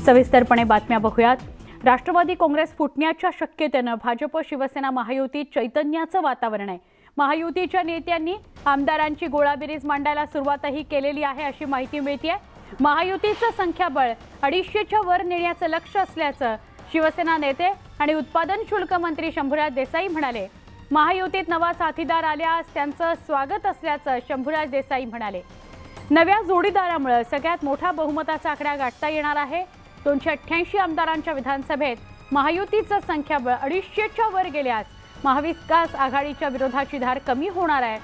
सविस्तरपणे बातम्या बघूयात। राष्ट्रवादी काँग्रेस फुटण्याच्या शक्यतेने भाजप शिवसेना महायुतीत चैतन्याचं वातावरण आहे। महायुतीच्या नेत्यांनी आमदारांची गोळाबेरीज मांडायला सुरुवातही केलेली आहे अशी माहिती मिळते। महायुतीचं संख्याबळ 250च्या वर नेण्याचं लक्ष्य असल्याचं शिवसेना नेते आणि उत्पादन शुल्क मंत्री शंभूराज देसाई म्हणाले। महायुतीत नवा साथीदार आल्यास त्यांचं स्वागत असल्याचं शंभूराज देसाई म्हणाले। नव्या जोडीदारामुळे सगळ्यात मोठा बहुमताचा आकडा गाठता येणार आहे। 288 आमदारांच्या विधानसभेत महायुतीचं संख्याबळ 250च्या वर गेल्यास महाविकास आघाडीच्या विरोधाची धार कमी होणार आहे।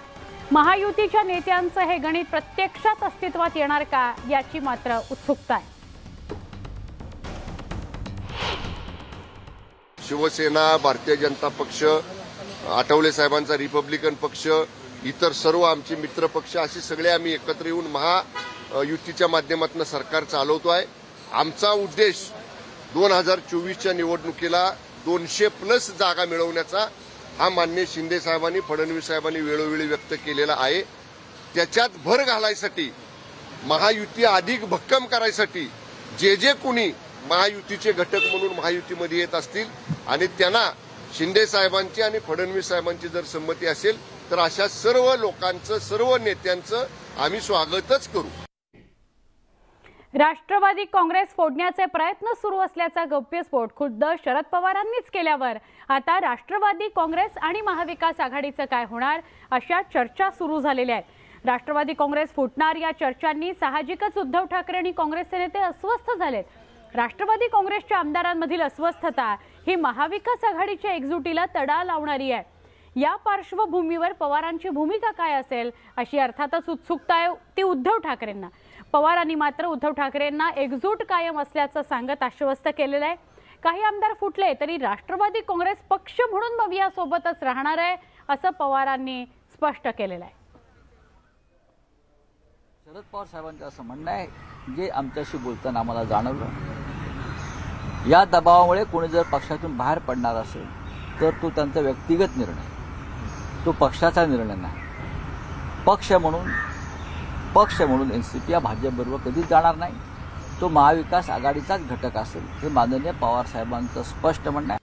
महायुतीच्या नेत्यांचं हे गणित प्रत्यक्षात अस्तित्वात येणार का याची मात्र उत्सुकता आहे। शिवसेना, भारतीय जनता पक्ष, आठवले साहेबांचा रिपब्लिकन पक्ष, इतर सर्व आमचे मित्र पक्ष असे सगळे आम्ही एकत्र येऊन महायुतीच्या माध्यमातून सरकार चालवतो आहे। आमचा उद्देश 2024च्या निवडणुकीला 200+ जागा मिळवण्याचा हा माननीय शिंदे साहेबांनी, फडणवीस साहेबांनी वेळोवेळी व्यक्त केलेला आहे। त्याच्यात भर घालायसाठी, महायुती अधिक भक्कम करायसाठी जे कोणी महायुतीचे घटक म्हणून महायुतीमध्ये येत असतील आणि त्यांना शिंदे साहेबांची आणि फडणवीस साहेबांची जर संमती असेल तर अशा सर्व लोकांचं, सर्व नेत्यांचं आम्ही स्वागतच करू। राष्ट्रवादी काँग्रेस फोडण्याचे प्रयत्न सुरू असल्याचा गौप्यस्फोट खुद्द शरद पवारांनीच केल्यावर आता राष्ट्रवादी काँग्रेस आणि महाविकास आघाडीचं काय होणार अशा चर्चा सुरू झालेल्या आहेत। राष्ट्रवादी काँग्रेस फुटणार या चर्चांनी साहजिकच उद्धव ठाकरे आणि काँग्रेसचे नेते अस्वस्थ झालेत। राष्ट्रवादी काँग्रेसच्या आमदारांमधील अस्वस्थता ही महाविकास आघाडीच्या एकजुटीला तडा लावणारी आहे। या पार्श्वभूमीवर पवारांची भूमिका काय असेल अशी अर्थातच उत्सुकता आहे ती उद्धव ठाकरेंना। पवारांनी मात्र उद्धव ठाकरेंना एकजूट कायम असल्याचं सांगत आश्वस्त केलेलं आहे। काही आमदार फुटले तरी राष्ट्रवादी काँग्रेस पक्ष म्हणून मवियासोबतच राहणार आहे असं पवारांनी स्पष्ट केलेलं आहे। शरद पवार साहेबांचं असं म्हणणं आहे, जे आमच्याशी बोलताना आम्हाला जाणवलं, या दबावामुळे कोणी जर पक्षातून बाहेर पडणार असेल तर तो त्यांचा व्यक्तिगत निर्णय, तो पक्षाचा निर्णय नाही। पक्ष म्हणून एनसीपी या भाजपबरोबर कधीच जाणार नाही, तो महाविकास आघाडीचाच घटक असेल, हे माननीय पवार साहेबांचं स्पष्ट म्हणणं आहे।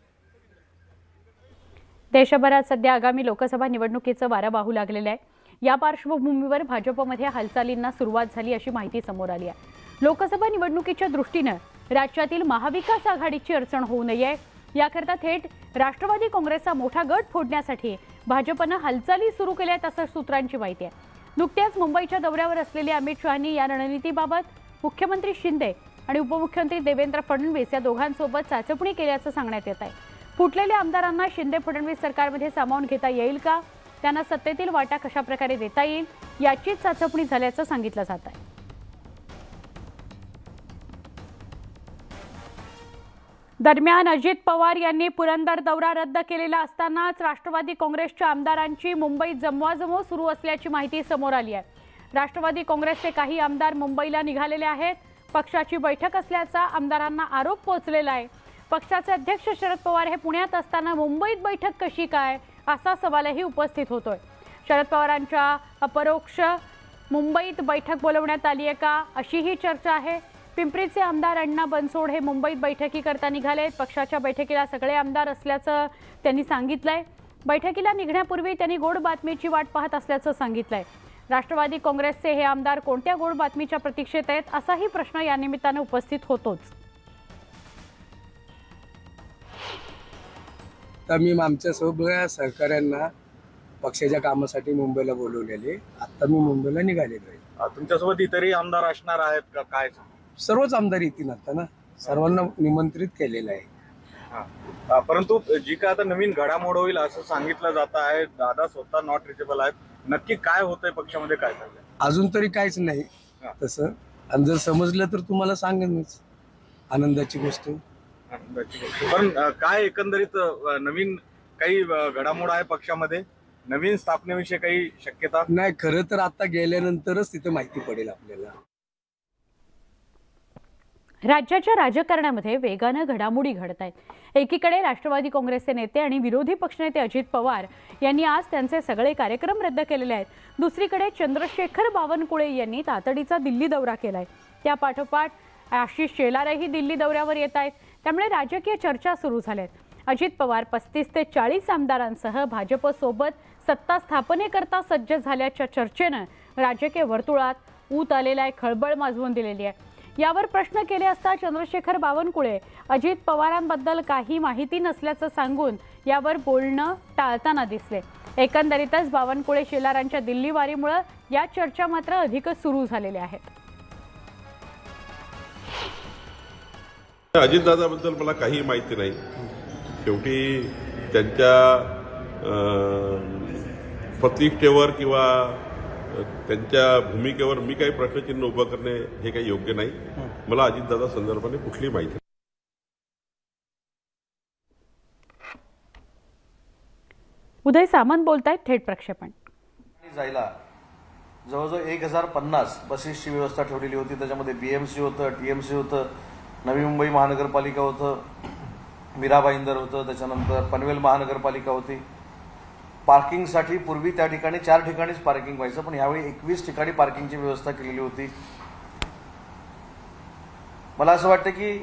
देशभरात सध्या आगामी लोकसभा निवडणुकीचं वारं वाहू लागलेलं आहे। या पार्श्वभूमीवर भाजपमध्ये हालचालींना सुरुवात झाली अशी माहिती समोर आली आहे। लोकसभा निवडणुकीच्या दृष्टीने राज्यातील महाविकास आघाडीची अडचण होऊ नये याकरता थेट राष्ट्रवादी काँग्रेसचा मोठा गट फोडण्यासाठी भाजपने हालचाली सुरू केल्यात असं सूत्रांची माहिती आहे। नुकत्याच मुंबईच्या दौऱ्यावर असलेले अमित शहांनी या रणनीतीबाबत मुख्यमंत्री शिंदे आणि उपमुख्यमंत्री देवेंद्र फडणवीस या दोघांसोबत चाचपणी केल्याचं सांगण्यात येत आहे। फुटलेल्या आमदारांना शिंदे फडणवीस सरकारमध्ये सामावून घेता येईल का, त्यांना सत्तेतील वाटा कशा प्रकारे देता येईल याचीच चाचपणी झाल्याचं सांगितलं जात आहे। दरम्यान अजित पवार यांनी पुरंदर दौरा रद्द केलेला असतानाच राष्ट्रवादी काँग्रेसच्या आमदारांची मुंबईत जमवाजमव सुरू असल्याची माहिती समोर आली आहे। राष्ट्रवादी काँग्रेसचे काही आमदार मुंबईला निघालेले आहेत। पक्षाची बैठक असल्याचा आमदारांना आरोप पोहोचलेला आहे। पक्षाचे अध्यक्ष शरद पवार हे पुण्यात असताना मुंबईत बैठक कशी काय असा सवालही उपस्थित होतोय। शरद पवारांच्या अपरोक्ष मुंबईत बैठक बोलवण्यात आली आहे का अशी ही चर्चा आहे। पिंपरीचे आमदार अण्णा बनसोड हे मुंबईत बैठकी करता निघालेत। पक्षाच्या बैठकीला सगळे आमदार असल्याचं त्यांनी सांगितलंय। बैठकीला निघण्यापूर्वी त्यांनी गोड बातमीची वाट पाहत असल्याचं सांगितलंय। राष्ट्रवादी काँग्रेसचे हे आमदार कोणत्या गोड बातमीच्या प्रतीक्षेत आहेत असाही प्रश्न या निमित्ताने उपस्थित होतोच। मी आमच्या सगळ्या सहकाऱ्यांना पक्षाच्या कामासाठी मुंबईला बोलवलेले, आता मी मुंबईला निघालेलो आहे। तुमच्यासोबत इतरही आमदार असणार आहेत का काय? सर्वच आमदार येतील आता ना, सर्वांना निमंत्रित केलेलं आहे। परंतु जी काय आता नवीन घडामोड होईल असं सांगितलं जात आहे, दादा स्वतः नॉट रिचेबल आहेत, नक्की काय होतंय पक्षामध्ये, काय चाललंय? अजून तरी काहीच नाही तसं, आणि जर समजलं तर तुम्हाला सांगेन मीच। आनंदाची गोष्ट पण काय एकंदरीत नवीन काही घडामोड आहे पक्षामध्ये, नवीन स्थापनेविषयी काही शक्यता नाही? खरं तर आता गेल्यानंतरच तिथे माहिती पडेल आपल्याला। राज्याच्या राजकारणामध्ये वेगाने घडामोडी घडत आहेत। एकीकडे राष्ट्रवादी काँग्रेसचे नेते आणि विरोधी पक्षनेते अजित पवार यांनी आज त्यांचे सगळे कार्यक्रम रद्द केलेले आहेत। दुसरीकडे चंद्रशेखर बावनकुळे यांनी तातडीचा दिल्ली दौरा केलाय। त्या पाठोपाठ आशिष शेलारही दिल्ली दौऱ्यावर येत आहेत, त्यामुळे राजकीय चर्चा सुरू झाल्यात. अजित पवार 35 ते 40 आमदारांसह भाजपसोबत सत्ता स्थापनेकरता सज्ज झाल्याच्या चर्चेनं राजकीय वर्तुळात ऊत आलेला एक खळबळ माजवून दिलेली आहे. यावर प्रश्न केले असता चंद्रशेखर बावनकुळे अजित पवारांबद्दल काही माहिती नसल्याचं सांगून यावर बोलणं टाळताना दिसले. एकंदरीतच बावनकुळे शेलारांच्या दिल्ली वारीमुळे या चर्चा मात्र अधिकच सुरू झालेल्या आहेत. अजितदादाबद्दल मला काही माहिती नाही. शेवटी त्यांच्या प्रतिष्ठेवर किंवा त्यांच्या भूमिकेवर मी काही प्रश्नचिन्ह उभं करणे हे काही योग्य नाही. मला अजितदादा संदर्भाने कुठली माहिती नाही. उदय सामंत बोलतायत, थेट प्रक्षेपण. जायला जवळजवळ 1050 बसेसची व्यवस्था ठेवलेली होती. त्याच्यामध्ये बीएमसी होतं, टीएमसी होतं, नवी मुंबई महानगरपालिका होतं, मीरा भाईंदर होतं, त्याच्यानंतर पनवेल महानगरपालिका होती. पार्किंगसाठी पूर्वी त्या ठिकाणी 4 ठिकाणीच पार्किंग व्हायचं, पण यावेळी 21 ठिकाणी पार्किंगची व्यवस्था केलेली होती. मला असं वाटतं की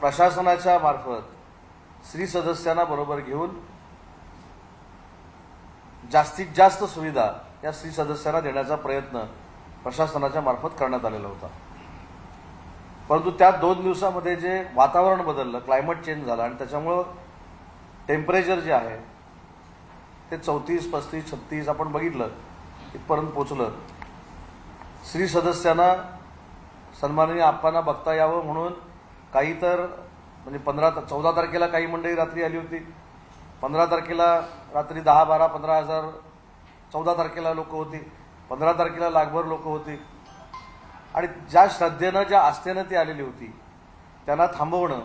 प्रशासनाच्या मार्फत स्त्री सदस्यांना बरोबर घेऊन जास्तीत जास्त सुविधा या स्त्री सदस्यांना देण्याचा प्रयत्न प्रशासनाच्या मार्फत करण्यात आलेला होता. परंतु त्या 2 दिवसामध्ये जे वातावरण बदललं, क्लायमेट चेंज झाला आणि त्याच्यामुळं टेम्परेचर जे आहे ते 34, 35, 36 आपण बघितलं इथपर्यंत पोचलं. स्त्री सदस्यांना सन्माननीय आप्पांना बघता यावं म्हणून काही तर म्हणजे 14 तारखेला काही मंडळी रात्री आली होती, 15 तारखेला रात्री 10, 12, 15,000, 14 तारखेला लोक होती, 15 तारखेला लाखभर लोक होती. आणि ज्या श्रद्धेनं ज्या आस्थेनं ती आलेली होती त्यांना थांबवणं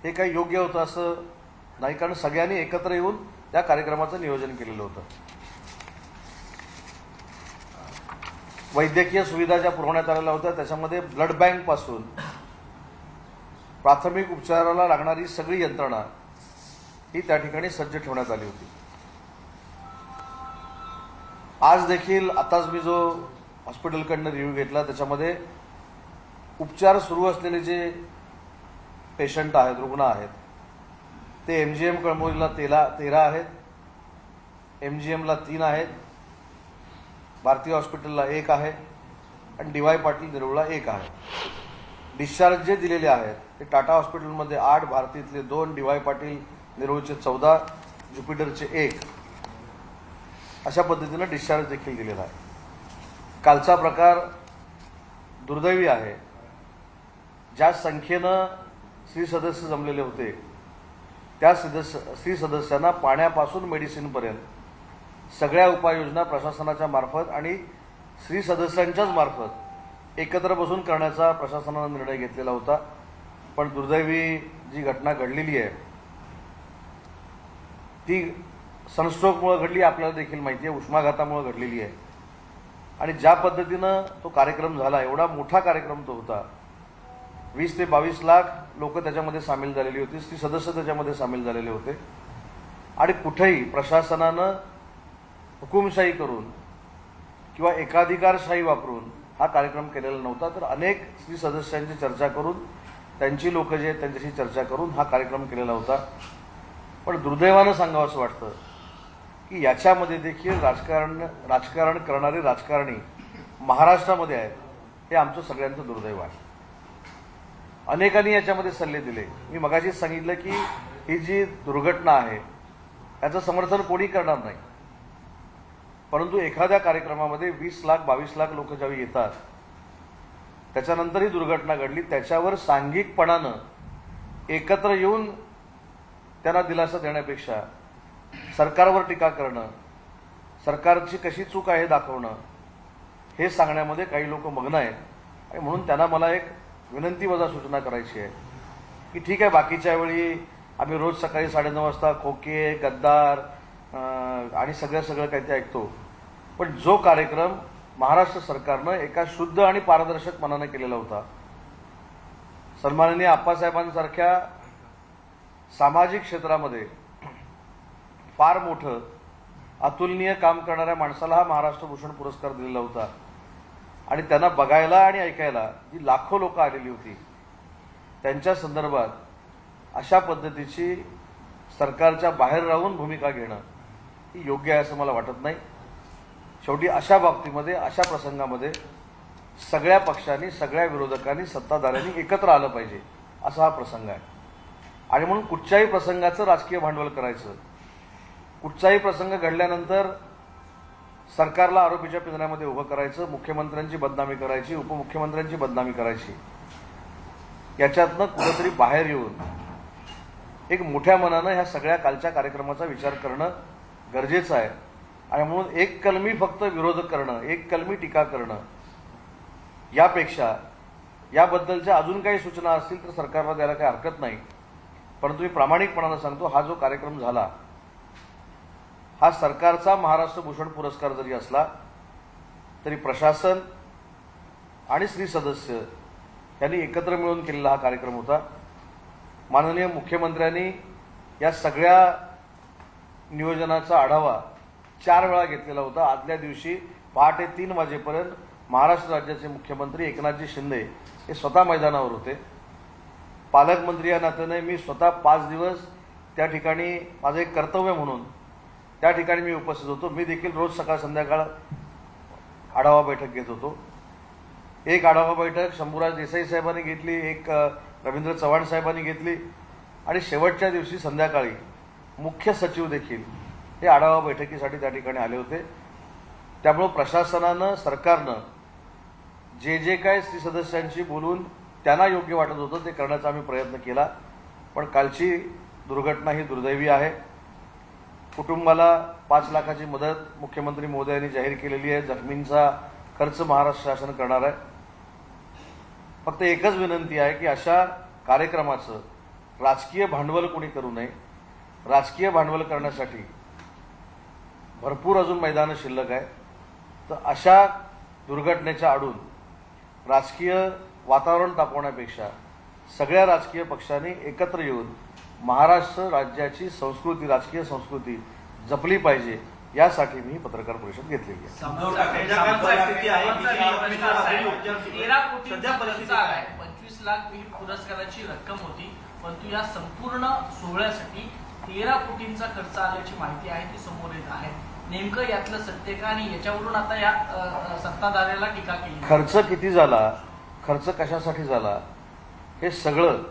हे काही योग्य होतं असं नाही, कारण सगळ्यांनी एकत्र येऊन त्या कार्यक्रमाचं नियोजन केलेलं होतं. वैद्यकीय सुविधा ज्या पुरवण्यात आलेल्या होत्या त्याच्यामध्ये ब्लड बँक पासून प्राथमिक उपचाराला लागणारी सगळी यंत्रणा ही त्या ठिकाणी सज्ज ठेवण्यात आली होती. आज देखील आताच मी जो हॉस्पिटलकडनं रिव्ह्यू घेतला त्याच्यामध्ये उपचार सुरू असलेले जे पेशंट आहेत, रुग्ण आहेत, ते MGM कळमोलीला 13 आहेत, MGMला 3 आहेत, भारतीय हॉस्पिटलला 1 आहे आणि DY पाटील निरोळला 1 आहे. डिस्चार्ज जे दिलेले आहेत ते टाटा हॉस्पिटलमध्ये 8, भारतीतले 2, DY पाटील निरोळचे 14, ज्युपिटरचे 1 अशा पद्धतीनं डिस्चार्ज देखील दिलेला आहे. कालचा प्रकार दुर्दैवी आहे. ज्या संख्येनं स्त्री सदस्य जमलेले होते त्या स्त्री सदस्यांना पाण्यापासून मेडिसिनपर्यंत सगळ्या उपाययोजना प्रशासनाच्या मार्फत आणि स्त्री सदस्यांच्याच मार्फत एकत्र बसून करण्याचा प्रशासनानं निर्णय घेतलेला होता. पण दुर्दैवी जी घटना घडलेली आहे ती सनस्ट्रोकमुळे घडली, आपल्याला देखील माहिती आहे, उष्माघातामुळे घडलेली आहे. आणि ज्या पद्धतीनं तो कार्यक्रम झाला, एवढा मोठा कार्यक्रम तो होता, 20 ते 22 लाख लोक त्याच्यामध्ये सामील झालेली होती, स्त्री सदस्य त्याच्यामध्ये सामील झालेले होते. आणि कुठेही प्रशासनानं हुकुमशाही करून किंवा एकाधिकारशाही वापरून हा कार्यक्रम केलेला नव्हता, तर अनेक स्त्री सदस्यांची चर्चा करून, त्यांची लोक जे आहेत त्यांच्याशी चर्चा करून हा कार्यक्रम केलेला होता. पण दुर्दैवानं सांगावं असं वाटतं की याच्यामध्ये देखील राजकारण करणारे राजकारणी महाराष्ट्रामध्ये आहेत, हे आमचं सगळ्यांचं दुर्दैव आहे. अनेकांनी याच्यामध्ये सल्ले दिले. मी मगाशीच सांगितलं की ही जी दुर्घटना आहे याचं समर्थन कोणी करणार नाही, परंतु एखाद्या कार्यक्रमामध्ये 20 लाख 22 लाख लोक ज्यावेळी येतात त्याच्यानंतर ही दुर्घटना घडली, त्याच्यावर सांघिकपणानं एकत्र येऊन त्यांना दिलासा देण्यापेक्षा सरकारवर टीका करणं, सरकारची कशी चूक आहे दाखवणं, हे सांगण्यामध्ये काही लोक मग्न आहेत. आणि म्हणून त्यांना मला एक विनंती वजा सूचना करायची आहे की ठीक आहे, बाकीच्या वेळी आम्ही रोज सकाळी 9:30 वाजता खोके, गद्दार आणि सगळं काही ते ऐकतो, पण जो कार्यक्रम महाराष्ट्र सरकारनं एका शुद्ध आणि पारदर्शक मनाने केलेला होता, सन्माननीय आप्पासाहेबांसारख्या सामाजिक क्षेत्रामध्ये फार मोठं अतुलनीय काम करणाऱ्या माणसाला हा महाराष्ट्र भूषण पुरस्कार दिलेला होता. आणि त्यांना बघायला आणि ऐकायला जी लाखो लोक आलेली होती त्यांच्या संदर्भात अशा पद्धतीची सरकारच्या बाहेर राहून भूमिका घेणं ही योग्य आहे असं मला वाटत नाही. शेवटी अशा बाबतीमध्ये, अशा प्रसंगामध्ये सगळ्या पक्षांनी, सगळ्या विरोधकांनी, सत्ताधाऱ्यांनी एकत्र आलं पाहिजे असा हा प्रसंग आहे. आणि म्हणून कुठच्याही प्रसंगाचं राजकीय भांडवल करायचं, कुठचाही प्रसंग घडल्यानंतर सरकारला आरोपीच्या पिंजऱ्यामध्ये उभं करायचं, मुख्यमंत्र्यांची बदनामी करायची, उपमुख्यमंत्र्यांची बदनामी करायची, याच्यातनं कुठेतरी बाहेर येऊन एक मोठ्या मनानं ह्या सगळ्या कालच्या कार्यक्रमाचा विचार करणं गरजेचं आहे. आणि म्हणून एक कलमी फक्त विरोध करणं, एक कलमी टीका करणं यापेक्षा याबद्दलच्या अजून काही सूचना असतील तर सरकारला द्यायला काही हरकत नाही. परंतु मी प्रामाणिकपणानं सांगतो, हा जो कार्यक्रम झाला हा सरकारचा महाराष्ट्र भूषण पुरस्कार जरी असला तरी प्रशासन आणि श्री सदस्य यांनी एकत्र मिळून केलेला हा कार्यक्रम होता. माननीय मुख्यमंत्र्यांनी या सगळ्या नियोजनाचा आढावा 4 वेळा घेतलेला होता. आदल्या दिवशी पहाटे 3 वाजेपर्यंत महाराष्ट्र राज्याचे मुख्यमंत्री एकनाथजी शिंदे हे स्वतः मैदानावर होते. पालकमंत्री या नात्याने मी स्वतः 5 दिवस त्या ठिकाणी माझं एक कर्तव्य म्हणून त्या ठिकाणी मी उपस्थित होतो. मी देखील रोज सकाळ संध्याकाळ आढावा बैठक घेत होतो. एक आढावा बैठक शंभूराज देसाई साहेबांनी घेतली, एक रवींद्र चव्हाण साहेबांनी घेतली आणि शेवटच्या दिवशी संध्याकाळी मुख्य सचिव देखील हे आढावा बैठकीसाठी त्या ठिकाणी आले होते. त्यामुळे प्रशासनानं, सरकारनं जे जे काय स्त्री सदस्यांशी बोलून त्यांना योग्य वाटत होतं ते करण्याचा आम्ही प्रयत्न केला. पण कालची दुर्घटना ही दुर्दैवी आहे. कुटुंबाला 5 लाखाची मदत मुख्यमंत्री महोदयांनी जाहीर केलेली आहे. जखमींचा खर्च महाराष्ट्र शासन करणार आहे. फक्त एकच विनंती आहे की अशा कार्यक्रमाचं राजकीय भांडवल कोणी करू नये. राजकीय भांडवल करण्यासाठी भरपूर अजून मैदानं शिल्लक आहे. तर अशा दुर्घटनेच्या आडून राजकीय वातावरण तापवण्यापेक्षा सगळ्या राजकीय पक्षांनी एकत्र येऊन महाराष्ट्र राज्याची संस्कृती, राजकीय संस्कृती जपली पाहिजे यासाठी मी पत्रकार परिषद घेतलेली आहे. 25 लाख ही पुरस्काराची रक्कम होती, परंतु या संपूर्ण सोहळ्यासाठी 13 कोटींचा खर्च आल्याची माहिती आहे ती समोर येत आहे. नेमकं यातलं सत्य का आणि याच्यावरून आता या सत्ताधाऱ्याला टीका केली. खर्च किती झाला, खर्च कशासाठी झाला हे सगळं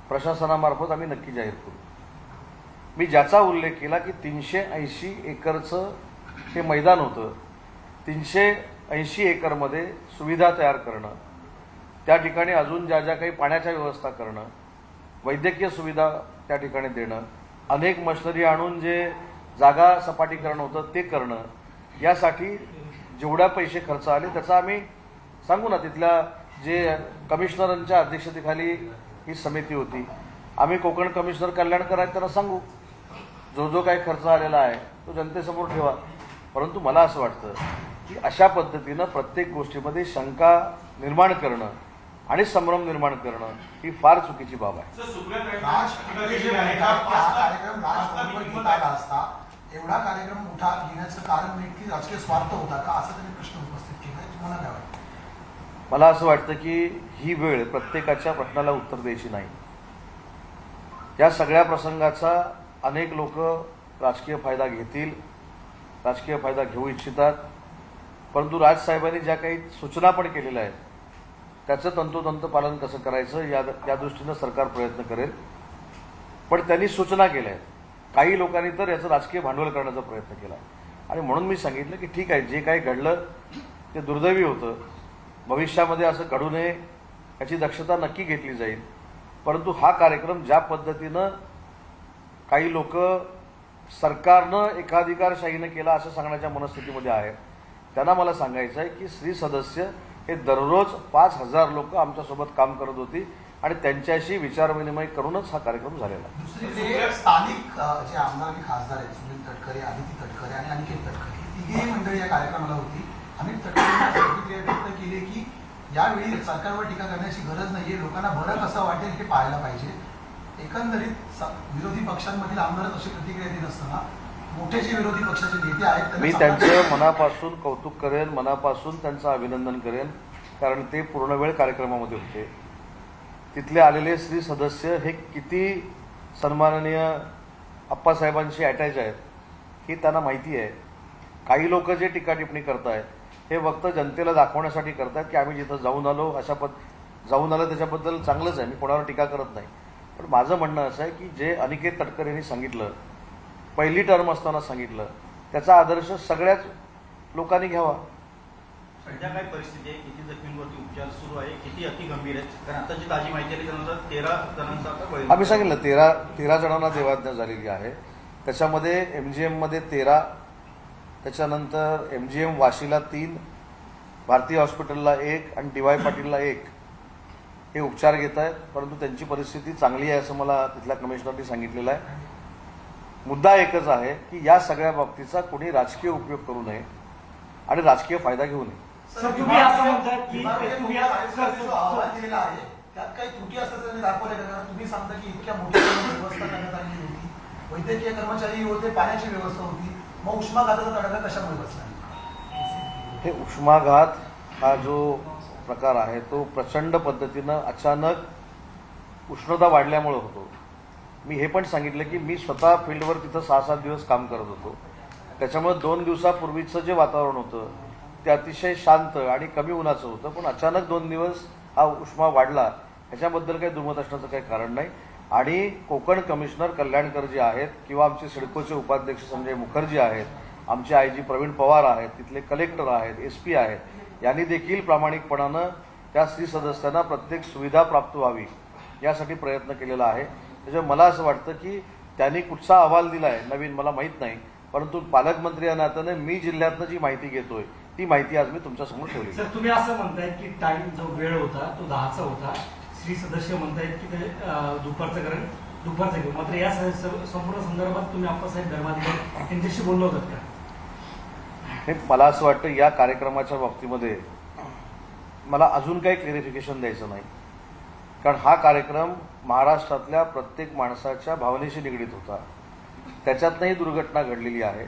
प्रशासनामार्फत आम्ही नक्की जाहीर करू. मी ज्याचा उल्लेख केला की 380 एकरचं हे मैदान होतं. 380 एकरमध्ये सुविधा तयार करणं, त्या ठिकाणी अजून ज्या ज्या काही पाण्याच्या व्यवस्था करणं, वैद्यकीय सुविधा त्या ठिकाणी देणं, अनेक मशिनरी आणून जे जागा सपाटीकरण होतं ते करणं, यासाठी जेवढ्या पैसे खर्च आले त्याचा आम्ही सांगू ना. तिथल्या जे कमिशनरांच्या अध्यक्षतेखाली ही समिती होती, आम्ही कोकण कमिशनर कल्याणकर आहेत त्यांना सांगू जो जो काही खर्च आलेला आहे तो जनतेसमोर ठेवा. परंतु मला असं वाटतं की अशा पद्धतीनं प्रत्येक गोष्टीमध्ये शंका निर्माण करणं आणि संभ्रम निर्माण करणं ही फार चुकीची बाब आहे. एवढा कार्यक्रम मोठा घेण्याचं कारण नेमकी राजकीय स्वार्थ होता का असा त्यांनी प्रश्न उपस्थित केला. तुम्हाला काय वाटतं? मला असं वाटतं की ही वेळ प्रत्येकाच्या प्रश्नाला उत्तर द्यायची नाही. या सगळ्या प्रसंगाचा अनेक लोक राजकीय फायदा घेतील, राजकीय फायदा घेऊ इच्छितात. परंतु राजसाहेबांनी ज्या काही सूचना पण केलेल्या आहेत त्याचं तंतोतंत पालन कसं करायचं या दृष्टीनं सरकार प्रयत्न करेल. पण त्यांनी सूचना केल्या आहेत. काही लोकांनी तर याचं राजकीय भांडवल करण्याचा प्रयत्न केला आणि म्हणून मी सांगितलं की ठीक आहे, जे काही घडलं ते दुर्दैवी होतं. भविष्यामध्ये असं घडू नये याची दक्षता नक्की घेतली जाईल. परंतु हा कार्यक्रम ज्या पद्धतीनं काही लोक सरकारनं एकाधिकारशाहीनं केला असं सांगण्याच्या मनस्थितीमध्ये आहेत त्यांना मला सांगायचं आहे की श्री सदस्य हे दररोज 5,000 लोक आमच्यासोबत काम करत होती आणि त्यांच्याशी विचारविनिमय करूनच हा कार्यक्रम झालेला. दुसरीकडे स्थानिक जे आमदार आणि खासदार आहेत, सुनील तटकरे, आदिती तटकरे आणि अनिकेत तटकरे, तिघेही मंडळी या कार्यक्रमाला होती. अनिल तटकरेंनी प्रतिक्रिया व्यक्त केली की यावेळी सरकारवर टीका करण्याची गरज नाहीये, लोकांना बरं कसं वाटेल हे पाहायला पाहिजे. एकंदरीत विरोधी पक्षांमधील आमदारच अशी प्रतिक्रिया देत असताना मोठे जे विरोधी पक्षाचे नेते आहेत त्यांना मी सामान्य- त्यांचं मनापासून कौतुक करेन, मनापासून त्यांचं अभिनंदन करेन, कारण ते पूर्ण वेळ कार्यक्रमामध्ये होते. तिथले आलेले श्री सदस्य हे किती सन्माननीय आप्पासाहेबांशी अटॅच आहेत ही त्यांना माहिती आहे. काही लोक जे टीका टिप्पणी करतायत हे फक्त जनतेला दाखवण्यासाठी करतात की आम्ही जिथं जाऊन आलो जाऊन आलं त्याच्याबद्दल चांगलंच आहे, मी कोणावर टीका करत नाही. पण माझं म्हणणं असं आहे की जे अनिकेत तटकरे यांनी सांगितलं, पहिली टर्म असताना सांगितलं, त्याचा आदर्श सगळ्याच लोकांनी घ्यावा. सध्या काय परिस्थिती आहे, किती जखमींवरती उपचार सुरू आहे, किती अति गंभीर आहेत? कारण आता जी ताजी माहिती आली त्यानुसार 13 जणांचा आता बळी. आम्ही सांगितलं 13 जणांना देवाज्ञा झालेली आहे. त्याच्यामध्ये MGM मध्ये 13, त्याच्यानंतर MGM वाशीला 3, भारती हॉस्पिटलला 1 आणि DY पाटीलला 1 हे उपचार घेत आहेत. परंतु त्यांची परिस्थिती चांगली आहे असं मला तिथल्या कमिशनरनी सांगितलेलं आहे. मुद्दा एकच आहे की या सगळ्या बाबतीचा कोणी राजकीय उपयोग करू नये आणि राजकीय फायदा घेऊ नये. सर, तुम्ही असं म्हणताय की तुम्ही अहवाल दिलेला आहे त्यात काही त्रुटी असल्याचं त्यांनी दाखवले का? तुम्ही सांगता की इतक्या मोठ्या व्यवस्था करण्यात आलेली होती, वैद्यकीय कर्मचारी होते, पाण्याची व्यवस्था होती, मग उष्माघाताचा तडाखा कशामुळे बसला? हे उष्माघात हा जो प्रकार आहे तो प्रचंड पद्धतीनं अचानक उष्णता वाढल्यामुळे होतो. मी हे पण सांगितलं की मी स्वतः फील्डवर तिथं 6-7 दिवस काम करत होतो. त्याच्यामुळे 2 दिवसापूर्वीचं जे वातावरण होतं ते अतिशय शांत आणि कमी उन्हाचं होतं. पण अचानक 2 दिवस हा उष्मा वाढला, ह्याच्याबद्दल काही दुमत असण्याचं काही कारण नाही. आणि कोकण कमिशनर कल्याणकर जे आहेत किंवा आमचे सिडकोचे उपाध्यक्ष संजय मुखर्जी आहेत, आमचे IG प्रवीण पवार आहेत, तिथले कलेक्टर आहेत, SP आहेत, यांनी देखील प्रामाणिकपणानं त्या स्त्री सदस्यांना प्रत्येक सुविधा प्राप्त व्हावी यासाठी प्रयत्न केलेला आहे. त्याच्यामुळे मला असं वाटतं की त्यांनी कुठचा अहवाल दिलाय नवीन मला माहीत नाही, परंतु पालकमंत्री या नात्याने मी जिल्ह्यातनं जी माहिती घेतोय ती माहिती आज मी तुमच्यासमोर ठेवली. सर, तुम्ही असं म्हणताय की टाइम जो वेळ होता तो 10चा होता, श्री सदस्य म्हणतायत की ते दुपारचं करेल, दुपारचं घेऊ. मात्र या संपूर्ण संदर्भात तुम्ही आप्पासाहेब धर्माधिकारी त्यांच्याशी बोललो होतात का? हे मला असं वाटतं या कार्यक्रमाच्या बाबतीमध्ये मला अजून काही क्लेरिफिकेशन द्यायचं नाही, कारण हा कार्यक्रम महाराष्ट्रातल्या प्रत्येक माणसाच्या भावनेशी निगडीत होता. त्याच्यातनंही दुर्घटना घडलेली आहे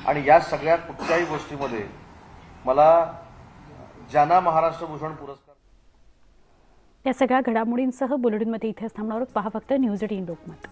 आणि या सगळ्या कुठल्याही गोष्टीमध्ये मला जाना महाराष्ट्र भूषण पुरस्कार. या सगळ्या घडामोडींसह बुलेटिनमध्ये इथेच थांबणार आहोत. पहा फक्त न्यूज 18 लोकमत.